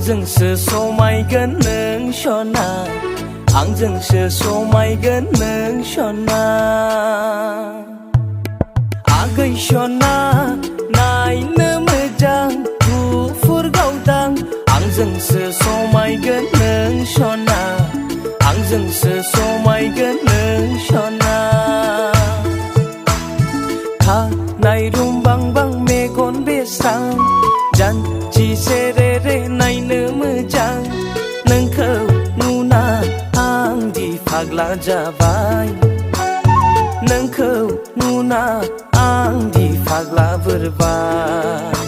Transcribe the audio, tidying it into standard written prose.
आंजोंसो समायगोन नों सना आंजोंसो समायगोन नों सना आगै सना नायनो मोजां गुफुर गावदां आंजोंसो समायगोन नों सना आंजोंसो समायगोन नों सना खानाय रुमबांबां मेगन बेस्रां जानजि सेरेरे नायनो मोजां नोंखौ नुना आं दि फाग्ला जाबाय नोंखौ नुना आं दि फाग्ला बोरबाय